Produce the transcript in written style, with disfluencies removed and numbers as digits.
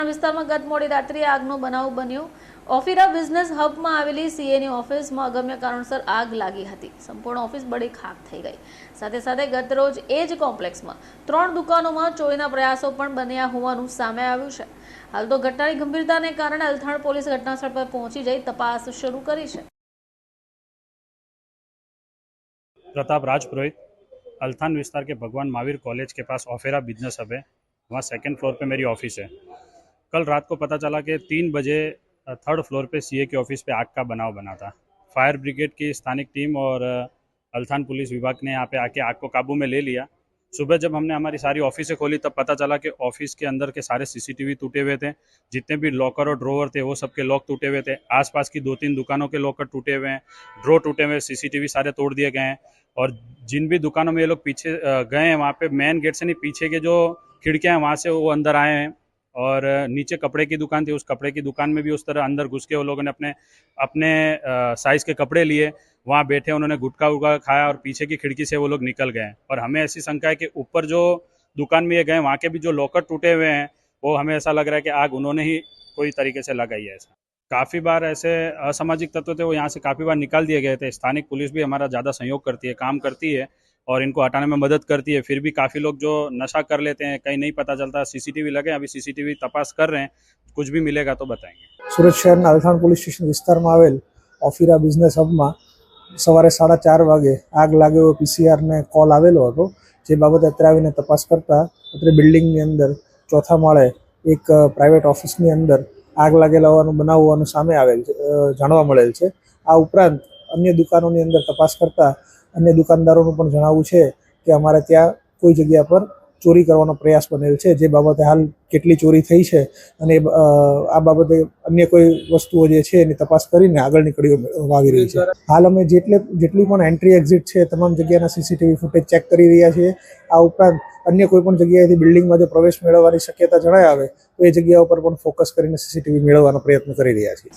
વિસ્તારમાં ગત મોડી રાત્રિએ આગનો બનાવ બન્યો। ઓફિરા બિઝનેસ હબમાં આવેલી સીએની ઓફિસમાં અગમ્ય કારણસર આગ લાગી હતી। સંપૂર્ણ ઓફિસ બળી ખાક થઈ ગઈ। સાથે સાથે ગત રોજ એ જ કોમ્પ્લેક્સમાં 3 દુકાનોમાં ચોરીના પ્રયાસો પણ બન્યા હોવાનું સામે આવ્યું છે। હાલ તો ઘટનાની ગંભીરતાને કારણે અલથાણ પોલીસ ઘટનાસ્થળ પર પહોંચી જઈ તપાસ શરૂ કરી છે। प्रताप राजपुरोहित, अल्थान विस्तार के भगवान महावीर कॉलेज के पास ऑफेरा बिजनेस हब है, वहाँ सेकंड फ्लोर पे मेरी ऑफिस है। कल रात को पता चला कि 3 बजे थर्ड फ्लोर पे सीए की ऑफिस पे आग का बनाव बना था। फायर ब्रिगेड की स्थानिक टीम और अल्थान पुलिस विभाग ने यहाँ पे आके आग को काबू में ले लिया। सुबह जब हमने हमारी सारी ऑफिसें खोली तब पता चला कि ऑफिस के अंदर के सारे सीसीटीवी टूटे हुए थे। जितने भी लॉकर और ड्रॉवर थे वो सबके लॉक टूटे हुए थे। आसपास की 2-3 दुकानों के लॉकर टूटे हुए हैं, ड्रॉ टूटे हुए, सीसीटीवी सारे तोड़ दिए गए हैं। और जिन भी दुकानों में ये लोग पीछे गए हैं वहाँ पे मेन गेट से नहीं, पीछे के जो खिड़कियाँ हैं वहाँ से वो अंदर आए हैं। और नीचे कपड़े की दुकान थी, उस कपड़े की दुकान में भी उस तरह अंदर घुस के वो लोगों ने अपने अपने साइज़ के कपड़े लिए, वहाँ बैठे उन्होंने गुटखा वुटखा खाया और पीछे की खिड़की से वो लोग निकल गए। और हमें ऐसी शंका है कि ऊपर जो दुकान में ये गए वहाँ के भी जो लॉकर टूटे हुए हैं वो हमें ऐसा लग रहा है कि आग उन्होंने ही कोई तरीके से लगाई है। ऐसा काफ़ी बार ऐसे असामाजिक तत्व थे वो यहाँ से काफ़ी बार निकाल दिए गए थे। स्थानिक पुलिस भी हमारा ज़्यादा सहयोग करती है, काम करती है और इनको हटाने में मदद करती है। फिर भी काफ़ी लोग जो नशा कर लेते हैं, कहीं नहीं पता चलता। सीसीटीवी लगे, अभी सीसीटीवी तपास कर रहे हैं, कुछ भी मिलेगा तो बताएंगे। सूरत शहर अल्थाण पोलीस स्टेशन विस्तार में आवेल ऑफिरा बिजनेस हब में सवारे 4:30 वागे आग लागे एवो पीसीआर ने कॉल आवेलो हतो। जे बाबते अत्यारे आवीने तपास करता अत्यारे बिल्डिंगनी अंदर चौथा माळे एक प्राइवेट ऑफिसनी अंदर आग लागेला होવાનું બનાવ હોવાનું સામે આવેલ છે, જાણવા મળેલ છે। આ ઉપરાંત અન્ય દુકાનોની અંદર તપાસ કરતા અન્ય દુકાનદારોનું પણ જણાવવું છે કે અમારે ત્યાં કોઈ જગ્યા પર ચોરી કરવાનો પ્રયાસ બનેલ છે। જે બાબતે હાલ કેટલી ચોરી થઈ છે અને આ બાબતે અન્ય કોઈ વસ્તુઓ જે છે એની તપાસ કરીને આગળની કડીઓ વાવી રહી છે। હાલ અમે જેટલી પણ એન્ટ્રી એક્ઝિટ છે તમામ જગ્યાના સીસીટીવી ફૂટેજ ચેક કરી રહ્યા છીએ। આ ઉપરાંત अन्य कोईपण जग्याएथी बिल्डिंग में जो प्रवेश मेळववानी शक्यता जणाय आवे तो ए जग्या पर पण फोकस करीने सीसीटीवी मेळवવાનો प्रयत्न करी रह्या छीए।